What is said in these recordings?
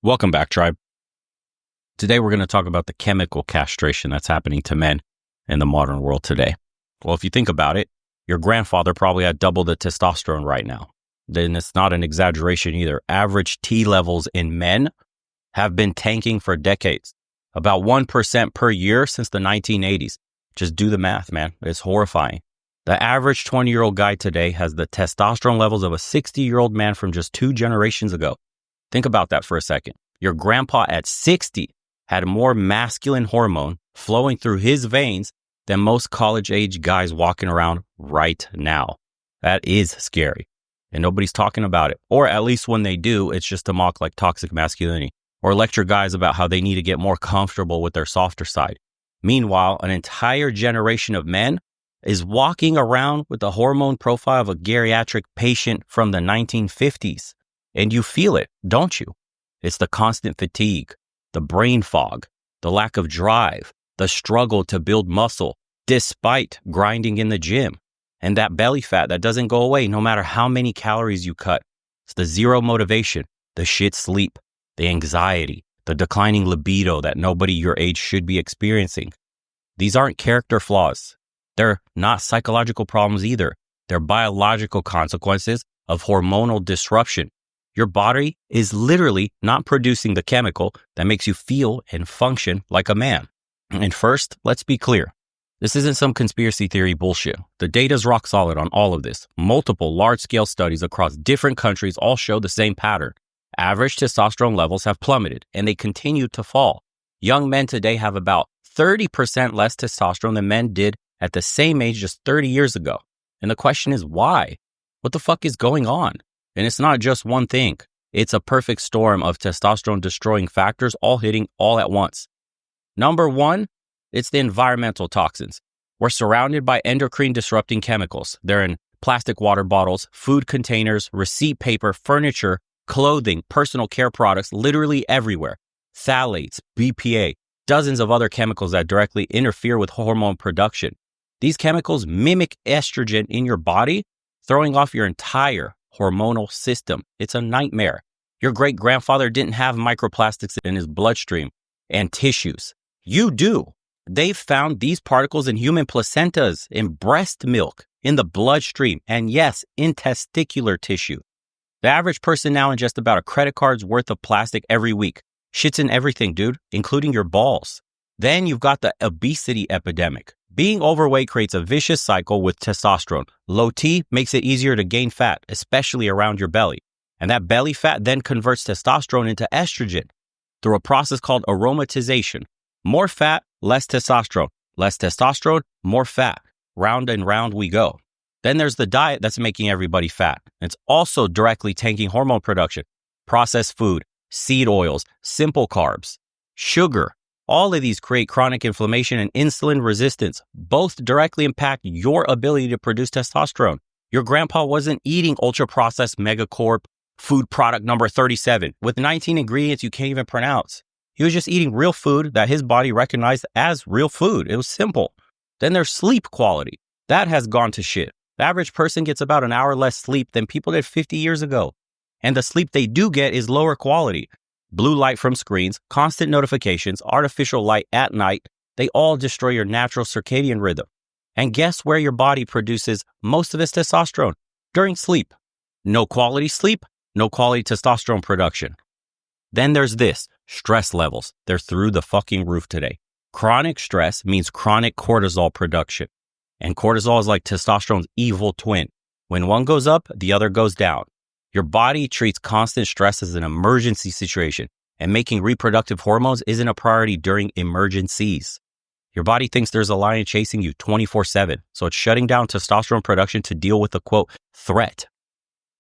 Welcome back, tribe. Today, we're going to talk about the chemical castration that's happening to men in the modern world today. Well, if you think about it, your grandfather probably had double the testosterone right now. Then it's not an exaggeration either. Average T levels in men have been tanking for decades, about 1% per year since the 1980s. Just do the math, man. It's horrifying. The average 20-year-old guy today has the testosterone levels of a 60-year-old man from just 2 generations ago. Think about that for a second. Your grandpa at 60 had more masculine hormone flowing through his veins than most college-age guys walking around right now. That is scary. And nobody's talking about it. Or at least when they do, it's just to mock like toxic masculinity or lecture guys about how they need to get more comfortable with their softer side. Meanwhile, an entire generation of men is walking around with the hormone profile of a geriatric patient from the 1950s. And you feel it, don't you? It's the constant fatigue, the brain fog, the lack of drive, the struggle to build muscle despite grinding in the gym, and that belly fat that doesn't go away no matter how many calories you cut. It's the zero motivation, the shit sleep, the anxiety, the declining libido that nobody your age should be experiencing. These aren't character flaws. They're not psychological problems either. They're biological consequences of hormonal disruption. Your body is literally not producing the chemical that makes you feel and function like a man. And first, let's be clear. This isn't some conspiracy theory bullshit. The data's rock solid on all of this. Multiple large-scale studies across different countries all show the same pattern. Average testosterone levels have plummeted, and they continue to fall. Young men today have about 30% less testosterone than men did at the same age just 30 years ago. And the question is why? What the fuck is going on? And it's not just one thing. It's a perfect storm of testosterone destroying factors all hitting all at once. Number one, it's the environmental toxins. We're surrounded by endocrine disrupting chemicals. They're in plastic water bottles, food containers, receipt paper, furniture, clothing, personal care products, literally everywhere. Phthalates, BPA, dozens of other chemicals that directly interfere with hormone production. These chemicals mimic estrogen in your body, throwing off your entire hormonal system. It's a nightmare. Your great-grandfather didn't have microplastics in his bloodstream and tissues. You do. They've found these particles in human placentas, in breast milk, in the bloodstream, and yes, in testicular tissue. The average person now ingests about a credit card's worth of plastic every week. Shit's in everything, dude, including your balls. Then you've got the obesity epidemic. Being overweight creates a vicious cycle with testosterone. Low T makes it easier to gain fat, especially around your belly. And that belly fat then converts testosterone into estrogen through a process called aromatization. More fat, less testosterone. Less testosterone, more fat. Round and round we go. Then there's the diet that's making everybody fat. It's also directly tanking hormone production. Processed food, seed oils, simple carbs, sugar. All of these create chronic inflammation and insulin resistance. Both directly impact your ability to produce testosterone. Your grandpa wasn't eating ultra-processed megacorp food product number 37 with 19 ingredients you can't even pronounce. He was just eating real food that his body recognized as real food. It was simple. Then there's sleep quality. That has gone to shit. The average person gets about an hour less sleep than people did 50 years ago. And the sleep they do get is lower quality. Blue light from screens, constant notifications, artificial light at night, they all destroy your natural circadian rhythm. And guess where your body produces most of its testosterone? During sleep. No quality sleep, no quality testosterone production. Then there's this, stress levels. They're through the fucking roof today. Chronic stress means chronic cortisol production. And cortisol is like testosterone's evil twin. When one goes up, the other goes down. Your body treats constant stress as an emergency situation, and making reproductive hormones isn't a priority during emergencies. Your body thinks there's a lion chasing you 24/7, so it's shutting down testosterone production to deal with the, quote, threat.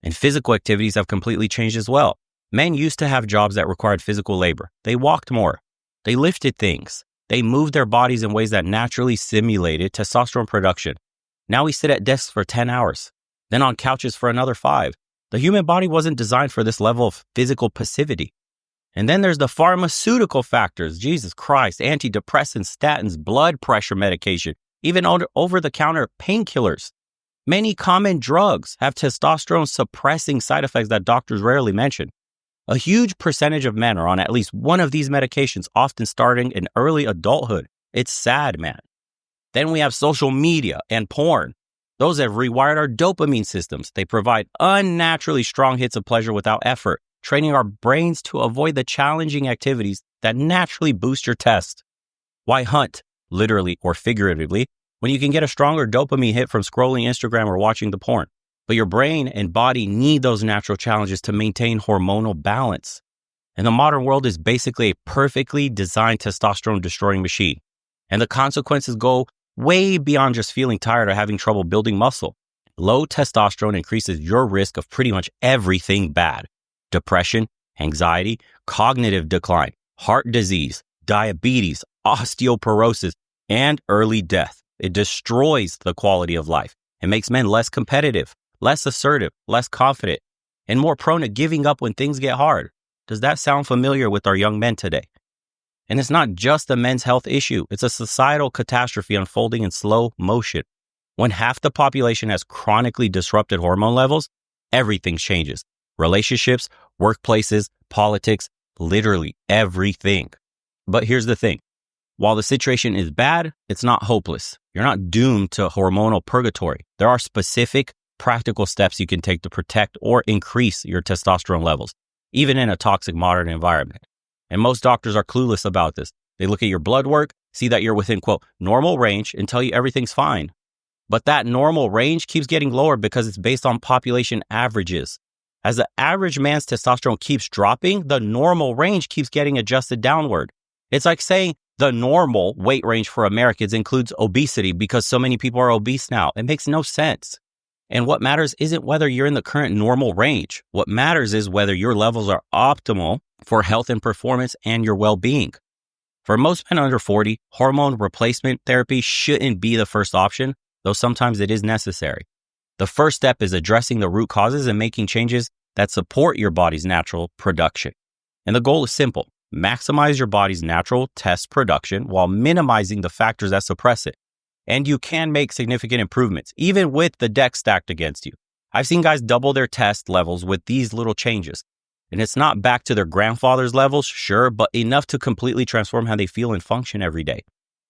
And physical activities have completely changed as well. Men used to have jobs that required physical labor. They walked more. They lifted things. They moved their bodies in ways that naturally simulated testosterone production. Now we sit at desks for 10 hours, then on couches for another 5. The human body wasn't designed for this level of physical passivity. And then there's the pharmaceutical factors. Jesus Christ, antidepressants, statins, blood pressure medication, even over-the-counter painkillers. Many common drugs have testosterone suppressing side effects that doctors rarely mention. A huge percentage of men are on at least one of these medications, often starting in early adulthood. It's sad, man. Then we have social media and porn. Those have rewired our dopamine systems. They provide unnaturally strong hits of pleasure without effort, training our brains to avoid the challenging activities that naturally boost your test. Why hunt, literally or figuratively, when you can get a stronger dopamine hit from scrolling Instagram or watching the porn? But your brain and body need those natural challenges to maintain hormonal balance. And the modern world is basically a perfectly designed testosterone destroying machine. And the consequences go way beyond just feeling tired or having trouble building muscle. Low testosterone increases your risk of pretty much everything bad: depression, anxiety, cognitive decline, heart disease, diabetes, osteoporosis, and early death. It destroys the quality of life. It makes men less competitive, less assertive, less confident, and more prone to giving up when things get hard. Does that sound familiar with our young men today? And it's not just a men's health issue. It's a societal catastrophe unfolding in slow motion. When half the population has chronically disrupted hormone levels, everything changes. Relationships, workplaces, politics, literally everything. But here's the thing. While the situation is bad, it's not hopeless. You're not doomed to hormonal purgatory. There are specific, practical steps you can take to protect or increase your testosterone levels, even in a toxic modern environment. And most doctors are clueless about this. They look at your blood work, see that you're within, quote, normal range, and tell you everything's fine. But that normal range keeps getting lower because it's based on population averages. As the average man's testosterone keeps dropping, the normal range keeps getting adjusted downward. It's like saying the normal weight range for Americans includes obesity because so many people are obese now. It makes no sense. And what matters isn't whether you're in the current normal range. What matters is whether your levels are optimal for health and performance and your well-being. For most men under 40, hormone replacement therapy shouldn't be the first option, though sometimes it is necessary. The first step is addressing the root causes and making changes that support your body's natural production. And the goal is simple: maximize your body's natural test production while minimizing the factors that suppress it. And you can make significant improvements, even with the deck stacked against you. I've seen guys double their test levels with these little changes. And it's not back to their grandfather's levels, sure, but enough to completely transform how they feel and function every day.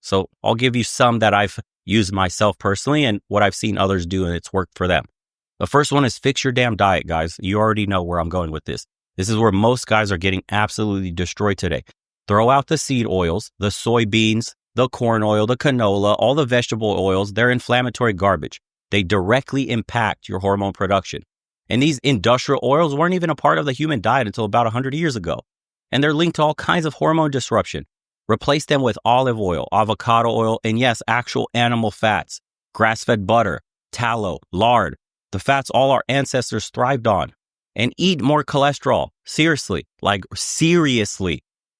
So I'll give you some that I've used myself personally and what I've seen others do, and it's worked for them. The first one is fix your damn diet, guys. You already know where I'm going with this. This is where most guys are getting absolutely destroyed today. Throw out the seed oils, the soybeans, the corn oil, the canola, all the vegetable oils. They're inflammatory garbage. They directly impact your hormone production. And these industrial oils weren't even a part of the human diet until about 100 years ago. And they're linked to all kinds of hormone disruption. Replace them with olive oil, avocado oil, and yes, actual animal fats, grass-fed butter, tallow, lard, the fats all our ancestors thrived on. And eat more cholesterol. Seriously.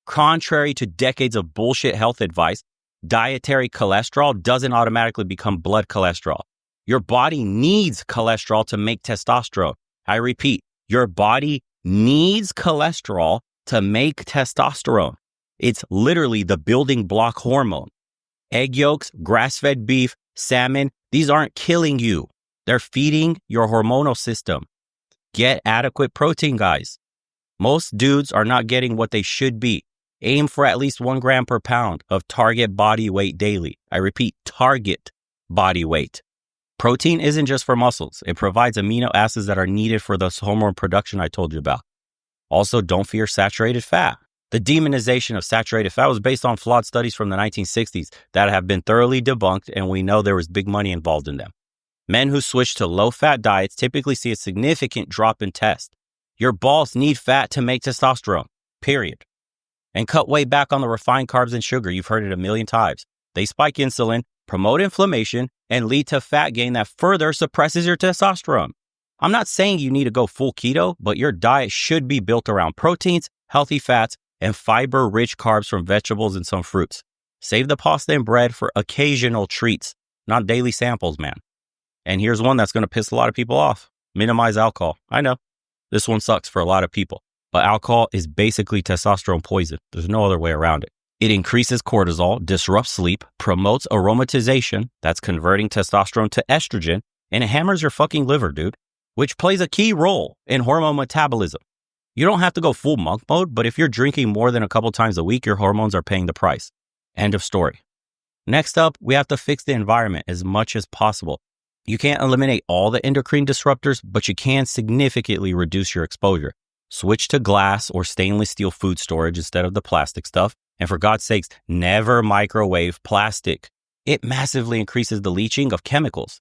Contrary to decades of bullshit health advice, dietary cholesterol doesn't automatically become blood cholesterol. Your body needs cholesterol to make testosterone. I repeat, your body needs cholesterol to make testosterone. It's literally the building block hormone. Egg yolks, grass-fed beef, salmon, these aren't killing you. They're feeding your hormonal system. Get adequate protein, guys. Most dudes are not getting what they should be. Aim for at least 1 gram per pound of target body weight daily. I repeat, target body weight. Protein isn't just for muscles. It provides amino acids that are needed for the hormone production I told you about. Also, don't fear saturated fat. The demonization of saturated fat was based on flawed studies from the 1960s that have been thoroughly debunked, and we know there was big money involved in them. Men who switch to low-fat diets typically see a significant drop in test. Your balls need fat to make testosterone, period. And cut way back on the refined carbs and sugar. You've heard it a million times. They spike insulin, promote inflammation, and lead to fat gain that further suppresses your testosterone. I'm not saying you need to go full keto, but your diet should be built around proteins, healthy fats, and fiber-rich carbs from vegetables and some fruits. Save the pasta and bread for occasional treats, not daily samples, man. And here's one that's going to piss a lot of people off. Minimize alcohol. I know. This one sucks for a lot of people. But alcohol is basically testosterone poison. There's no other way around it. It increases cortisol, disrupts sleep, promotes aromatization, that's converting testosterone to estrogen, and it hammers your fucking liver, dude, which plays a key role in hormone metabolism. You don't have to go full monk mode, but if you're drinking more than a couple times a week, your hormones are paying the price. End of story. Next up, we have to fix the environment as much as possible. You can't eliminate all the endocrine disruptors, but you can significantly reduce your exposure. Switch to glass or stainless steel food storage instead of the plastic stuff. And for God's sakes, never microwave plastic. It massively increases the leaching of chemicals.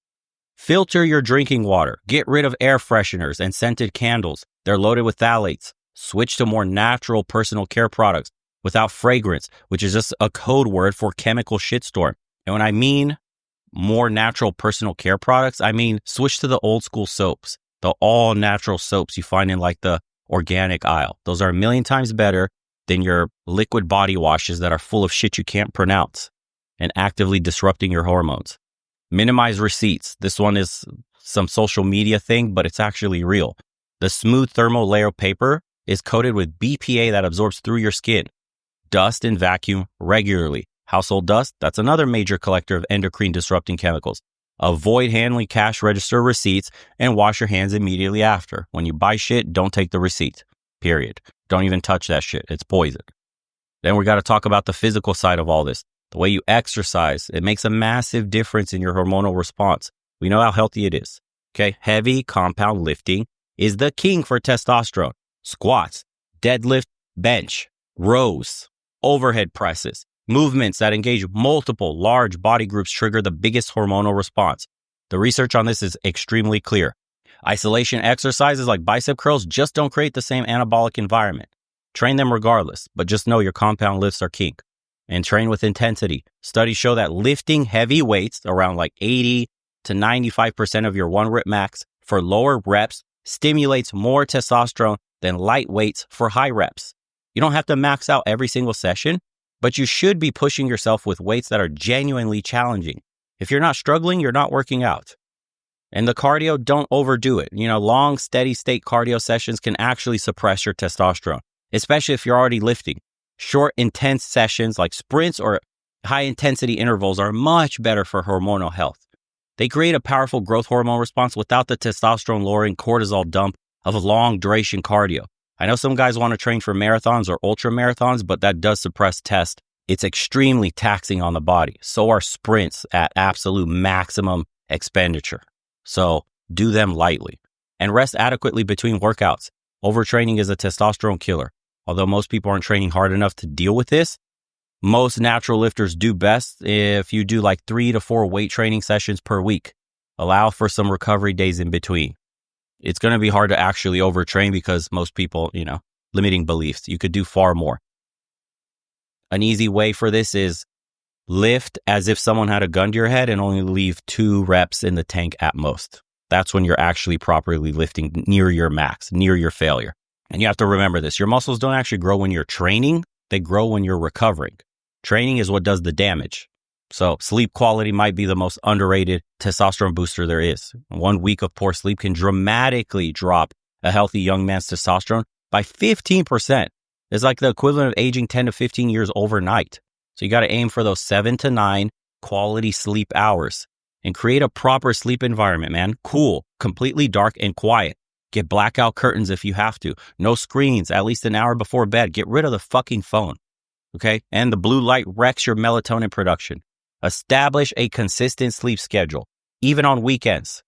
Filter your drinking water. Get rid of air fresheners and scented candles. They're loaded with phthalates. Switch to more natural personal care products without fragrance, which is just a code word for chemical shitstorm. And when I mean more natural personal care products, I mean switch to the old school soaps, the all natural soaps you find in like the organic aisle. Those are a million times better than your liquid body washes that are full of shit you can't pronounce and actively disrupting your hormones. Minimize receipts. This one is some social media thing, but it's actually real. The smooth thermal layer paper is coated with BPA that absorbs through your skin. Dust and vacuum regularly. Household dust, that's another major collector of endocrine disrupting chemicals. Avoid handling cash register receipts and wash your hands immediately after. When you buy shit, don't take the receipt. Period. Don't even touch that shit. It's poison. Then we got to talk about the physical side of all this. The way you exercise, it makes a massive difference in your hormonal response. We know how healthy it is. Okay. Heavy compound lifting is the king for testosterone. Squats, deadlift, bench, rows, overhead presses. Movements that engage multiple large body groups trigger the biggest hormonal response. The research on this is extremely clear. Isolation exercises like bicep curls just don't create the same anabolic environment. Train them regardless, but just know your compound lifts are king. And train with intensity. Studies show that lifting heavy weights around like 80 to 95% of your 1 rep max for lower reps stimulates more testosterone than light weights for high reps. You don't have to max out every single session, but you should be pushing yourself with weights that are genuinely challenging. If you're not struggling, you're not working out. And the cardio, don't overdo it. Long, steady state cardio sessions can actually suppress your testosterone, especially if you're already lifting. Short, intense sessions like sprints or high intensity intervals are much better for hormonal health. They create a powerful growth hormone response without the testosterone lowering cortisol dump of long duration cardio. I know some guys want to train for marathons or ultra marathons, but that does suppress test. It's extremely taxing on the body. So are sprints at absolute maximum expenditure. So do them lightly and rest adequately between workouts. Overtraining is a testosterone killer. Although most people aren't training hard enough to deal with this, most natural lifters do best if you do like 3 to 4 weight training sessions per week. Allow for some recovery days in between. It's going to be hard to actually overtrain because most people, limiting beliefs. You could do far more. An easy way for this is lift as if someone had a gun to your head and only leave 2 reps in the tank at most. That's when you're actually properly lifting near your max, near your failure. And you have to remember this. Your muscles don't actually grow when you're training. They grow when you're recovering. Training is what does the damage. So sleep quality might be the most underrated testosterone booster there is. 1 week of poor sleep can dramatically drop a healthy young man's testosterone by 15%. It's like the equivalent of aging 10 to 15 years overnight. So you got to aim for those 7 to 9 quality sleep hours and create a proper sleep environment, man. Cool, completely dark and quiet. Get blackout curtains if you have to. No screens, at least an hour before bed. Get rid of the fucking phone. Okay? And the blue light wrecks your melatonin production. Establish a consistent sleep schedule, even on weekends.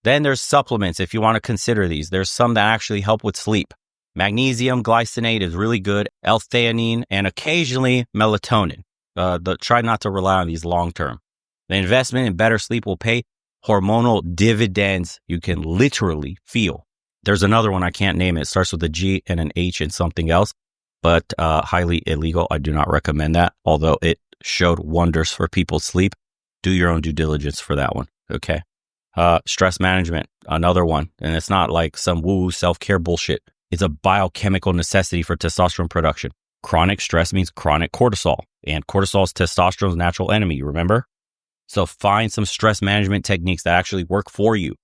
Then there's supplements if you want to consider these. There's some that actually help with sleep. Magnesium glycinate is really good, L-theanine, and occasionally melatonin. Try not to rely on these long term. The investment in better sleep will pay hormonal dividends you can literally feel. There's another one, I can't name it. It starts with a G and an H and something else, but highly illegal. I do not recommend that, although it showed wonders for people's sleep. Do your own due diligence for that one, okay? Stress management, another one. And it's not like some woo self-care bullshit. It's a biochemical necessity for testosterone production. Chronic stress means chronic cortisol, and cortisol is testosterone's natural enemy, remember? So find some stress management techniques that actually work for you.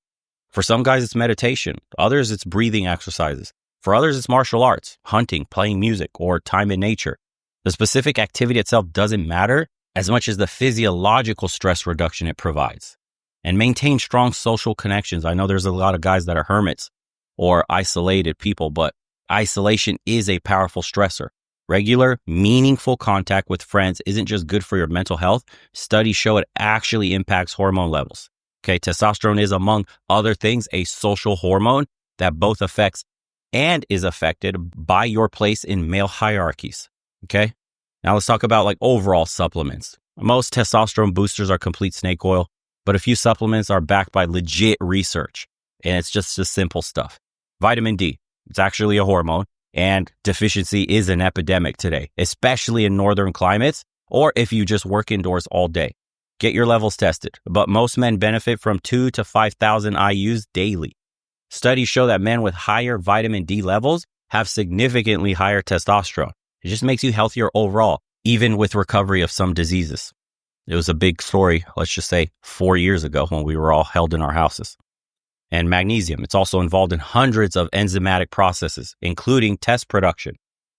For some guys, it's meditation. Others, it's breathing exercises. For others, it's martial arts, hunting, playing music, or time in nature. The specific activity itself doesn't matter as much as the physiological stress reduction it provides. And maintain strong social connections. I know there's a lot of guys that are hermits or isolated people, but Isolation is a powerful stressor. Regular, meaningful contact with friends isn't just good for your mental health. Studies show it actually impacts hormone levels. Okay, testosterone is, among other things, a social hormone that both affects and is affected by your place in male hierarchies. Okay, now let's talk about like overall supplements. Most testosterone boosters are complete snake oil, but a few supplements are backed by legit research, and it's just the simple stuff. Vitamin D, it's actually a hormone, and deficiency is an epidemic today, especially in northern climates, or if you just work indoors all day. Get your levels tested, but most men benefit from 2,000 to 5,000 IUs daily. Studies show that men with higher vitamin D levels have significantly higher testosterone. It just makes you healthier overall, even with recovery of some diseases. It was a big story, let's just say 4 years ago when we were all held in our houses. And magnesium, it's also involved in hundreds of enzymatic processes, including test production.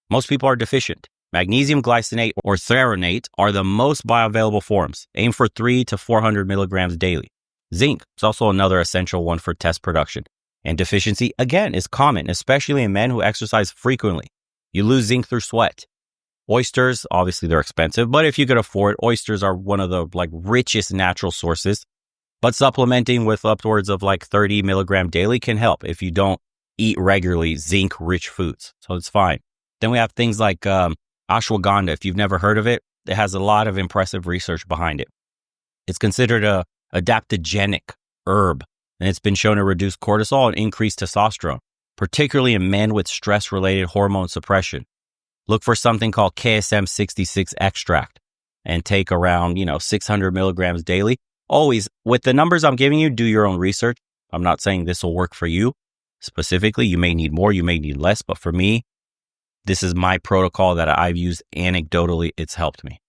Most people are deficient. Magnesium glycinate or threonate are the most bioavailable forms. Aim for 300 to 400 milligrams daily. Zinc is also another essential one for test production. And deficiency, again, is common, especially in men who exercise frequently. You lose zinc through sweat. Oysters, obviously they're expensive, but if you could afford, oysters are one of the richest natural sources. But supplementing with upwards of 30 milligram daily can help if you don't eat regularly zinc-rich foods. So it's fine. Then we have things like ashwagandha. If you've never heard of it, it has a lot of impressive research behind it. It's considered a adaptogenic herb, and it's been shown to reduce cortisol and increase testosterone, particularly in men with stress-related hormone suppression. Look for something called KSM 66 extract and take around 600 milligrams daily. Always, with the numbers I'm giving you, do your own research. I'm not saying this will work for you specifically. You may need more, you may need less, but for me, this is my protocol that I've used anecdotally. It's helped me.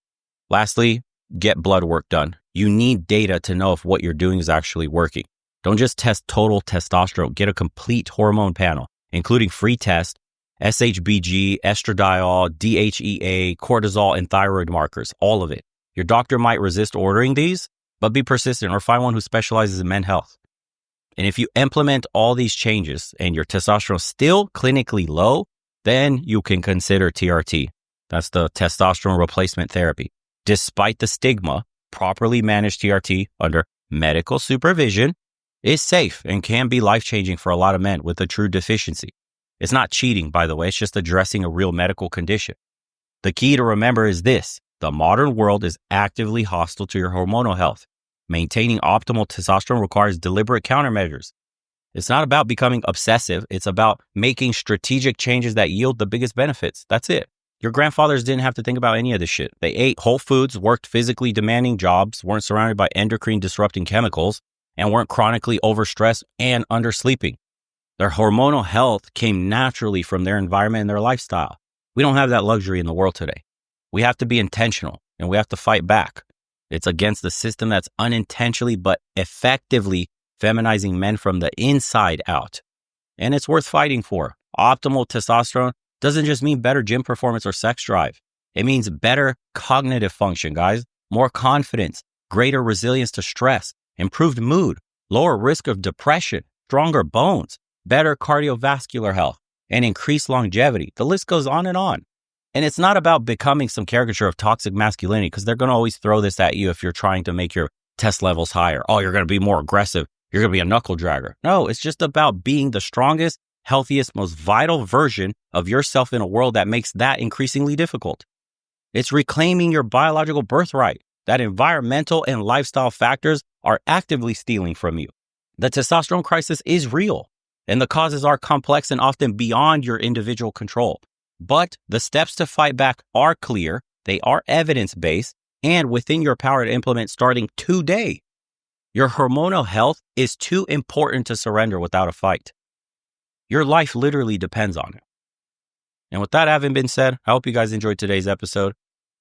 Lastly, get blood work done. You need data to know if what you're doing is actually working. Don't just test total testosterone. Get a complete hormone panel, including free test, SHBG, estradiol, DHEA, cortisol, and thyroid markers, all of it. Your doctor might resist ordering these, but be persistent or find one who specializes in men's health. And if you implement all these changes and your testosterone is still clinically low, then you can consider TRT. That's the testosterone replacement therapy. Despite the stigma, properly managed TRT under medical supervision is safe and can be life-changing for a lot of men with a true deficiency. It's not cheating, by the way. It's just addressing a real medical condition. The key to remember is this. The modern world is actively hostile to your hormonal health. Maintaining optimal testosterone requires deliberate countermeasures. It's not about becoming obsessive. It's about making strategic changes that yield the biggest benefits. That's it. Your grandfathers didn't have to think about any of this shit. They ate whole foods, worked physically demanding jobs, weren't surrounded by endocrine disrupting chemicals, and weren't chronically overstressed and undersleeping. Their hormonal health came naturally from their environment and their lifestyle. We don't have that luxury in the world today. We have to be intentional and we have to fight back. It's against the system that's unintentionally but effectively feminizing men from the inside out. And it's worth fighting for. Optimal testosterone doesn't just mean better gym performance or sex drive. It means better cognitive function, guys, more confidence, greater resilience to stress, improved mood, lower risk of depression, stronger bones, better cardiovascular health, and increased longevity. The list goes on and on. And it's not about becoming some caricature of toxic masculinity, because they're going to always throw this at you if you're trying to make your test levels higher. Oh, you're going to be more aggressive. You're going to be a knuckle dragger. No, it's just about being the strongest, healthiest, most vital version of yourself in a world that makes that increasingly difficult. It's reclaiming your biological birthright that environmental and lifestyle factors are actively stealing from you. The testosterone crisis is real, and the causes are complex and often beyond your individual control. But the steps to fight back are clear, they are evidence-based, and within your power to implement starting today. Your hormonal health is too important to surrender without a fight. Your life literally depends on it. And with that having been said, I hope you guys enjoyed today's episode.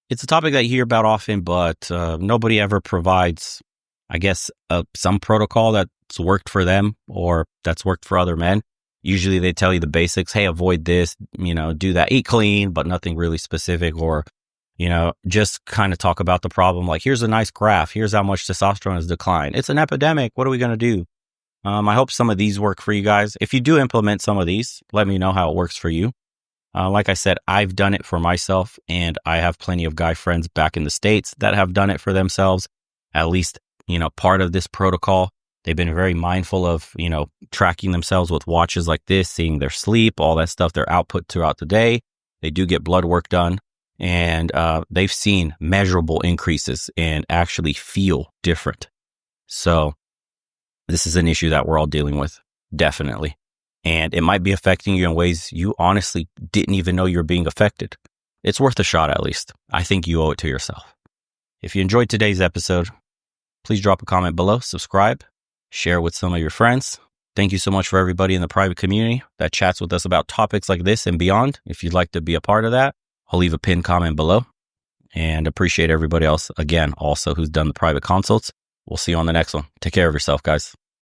It's a topic that you hear about often, but nobody ever provides, I guess, some protocol that's worked for them or that's worked for other men. Usually they tell you the basics. Hey, avoid this, do that, eat clean, but nothing really specific, or, just kind of talk about the problem. Like, here's a nice graph. Here's how much testosterone has declined. It's an epidemic. What are we going to do? I hope some of these work for you guys. If you do implement some of these, let me know how it works for you. Like I said, I've done it for myself, and I have plenty of guy friends back in the States that have done it for themselves. At least, part of this protocol. They've been very mindful of, tracking themselves with watches like this, seeing their sleep, all that stuff, their output throughout the day. They do get blood work done, and they've seen measurable increases and actually feel different. So this is an issue that we're all dealing with, definitely. And it might be affecting you in ways you honestly didn't even know you're being affected. It's worth a shot, at least. I think you owe it to yourself. If you enjoyed today's episode, please drop a comment below, subscribe, share with some of your friends. Thank you so much for everybody in the private community that chats with us about topics like this and beyond. If you'd like to be a part of that, I'll leave a pinned comment below, and appreciate everybody else, again, also who's done the private consults. We'll see you on the next one. Take care of yourself, guys.